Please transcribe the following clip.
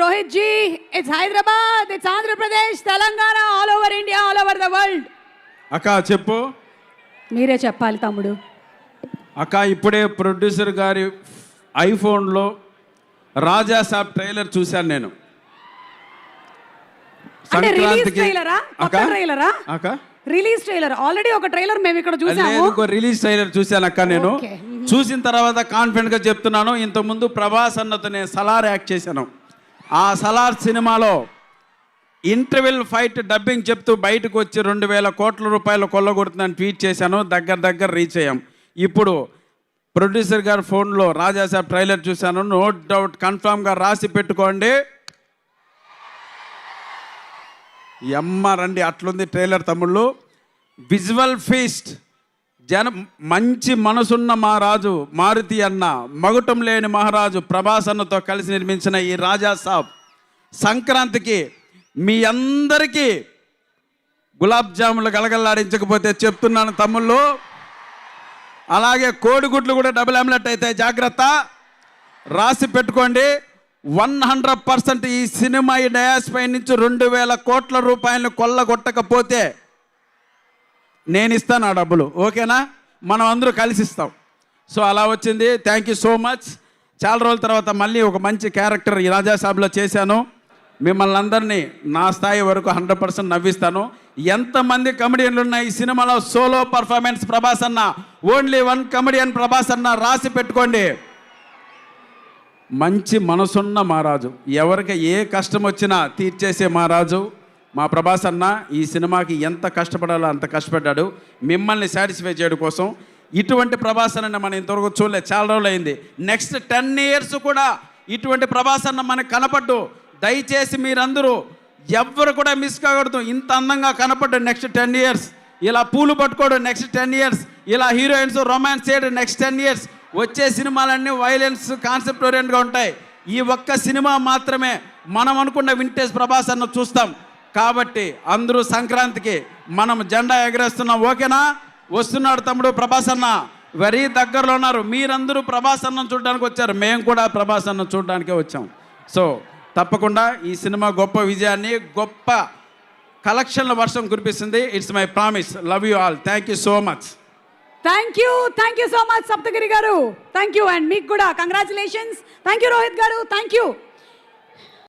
Rohit ji. It's Hyderabad, it's Andhra Pradesh, Telangana, all over India, all over the world. అక్క చెప్పు. మీరే చెప్పాలి తమ్ముడు. అక్క ఇప్పుడే ప్రొడ్యూసర్ గారి ఐఫోన్లో రాజా సాబ్ ట్రైలర్ చూశాను నేను. అంటే రిలీజ్ ట్రైలరా? కొత్త ట్రైలరా? అక్క రిలీజ్ ట్రైలర్. ఆల్రెడీ ఒక ట్రైలర్ మేము ఇక్కడ చూసాము. ఇంకో రిలీజ్ ట్రైలర్ చూశాను అక్క నేను. చూసిన తర్వాత కాన్ఫిడెంట్గా చెప్తున్నాను, ఇంతకుముందు ప్రభాస్ అన్నతో నేను సలార్ యాక్ట్ చేశాను. ఆ సలార్ సినిమాలో ఇంటర్వెల్ ఫైట్ డబ్బింగ్ చెప్తూ బయటకు వచ్చి 2,000 కోట్ల రూపాయలు కొల్లగొడుతుందని ట్వీట్ చేశాను. దగ్గర రీచ్ అయ్యాం. ఇప్పుడు ప్రొడ్యూసర్ గారి ఫోన్లో రాజాసాబ్ ట్రైలర్ చూశాను. నో డౌట్ కన్ఫామ్గా రాసి పెట్టుకోండి. రండి, అట్లుంది ట్రైలర్ తమ్ముళ్ళు. విజువల్ ఫీస్ట్, మంచి మనసున్న మహారాజు మారుతి అన్న, మగుటం లేని మహారాజు ప్రభాస్ అన్నతో కలిసి నిర్మించిన ఈ రాజాసాబ్ సంక్రాంతికి మీ అందరికీ గులాబ్ జాములు గలగల్లాడించకపోతే చెప్తున్నాను తమ్ముళ్ళు. అలాగే కోడిగుడ్లు కూడా డబుల్ ఆమ్లెట్ అయితే జాగ్రత్త, రాసి పెట్టుకోండి. 100% ఈ సినిమా ఈ డయాస్ పై నుంచి 2,000 కోట్ల రూపాయలను కొల్లగొట్టకపోతే నేను ఇస్తాను ఆ డబ్బులు. ఓకేనా? మనం అందరూ కలిసి ఇస్తాం. సో అలా వచ్చింది. Thank you so much. చాలా రోజుల తర్వాత మళ్ళీ ఒక మంచి క్యారెక్టర్ ఈ రాజాసాబ్లో చేశాను. మిమ్మల్ని అందరినీ నా స్థాయి వరకు 100% నవ్విస్తాను. ఎంతమంది కమెడియన్లు ఉన్నాయి ఈ సినిమాలో? సోలో పర్ఫార్మెన్స్ ప్రభాస్ అన్న, ఓన్లీ 1 కమెడియన్ ప్రభాస్ అన్న, రాసి పెట్టుకోండి. మంచి మనసున్న మహారాజు, ఎవరికి ఏ కష్టం వచ్చినా తీర్చేసే మహారాజు మా ప్రభాస్ అన్న. ఈ సినిమాకి ఎంత కష్టపడాలో అంత కష్టపడ్డాడు మిమ్మల్ని సాటిస్ఫై చేయడం కోసం. ఇటువంటి ప్రభాస్ అన్న మనం ఇంతవరకు చూడలేదు, చాలా రోజులు అయింది. నెక్స్ట్ 10 years కూడా ఇటువంటి ప్రభాస్ అన్న మనకు కనపడ్డు. దయచేసి మీరందరూ ఎవ్వరు కూడా మిస్ కాకూడదు. ఇంత అందంగా కనపడ్డు నెక్స్ట్ 10 years, ఇలా పూలు పట్టుకోవడం నెక్స్ట్ 10 years, ఇలా హీరోయిన్స్ రొమాన్స్ చేయడం నెక్స్ట్ 10 years. వచ్చే సినిమాలన్నీ వైలెన్స్ కాన్సెప్ట్ ఓరియంట్గా ఉంటాయి. ఈ ఒక్క సినిమా మాత్రమే మనం అనుకున్న వింటేజ్ ప్రభాస్ అన్న చూస్తాం. కాబట్టి అందరూ సంక్రాంతికి మనం జెండా ఎగరేస్తున్నాం. ఓకేనా? వస్తున్నాడు తమ్ముడు ప్రభాస్ అన్న, వెరీ దగ్గరలో ఉన్నారు. మీరందరూ ప్రభాస్ అన్న చూడడానికి వచ్చారు, మేము కూడా ప్రభాస్ అన్న చూడడానికే వచ్చాం. సో తప్పకుండా ఈ సినిమా గొప్ప విజయాన్ని, గొప్ప కలెక్షన్ల వర్షం కురిపిస్తుంది. It's my promise. Love you all. Thank you so much. Thank you so much Saptagiri గారు. Thank you. అండ్ మీకు కూడా కంగ్రాచులేషన్స్. థ్యాంక్ యూ రోహిత్ గారు. Thank you.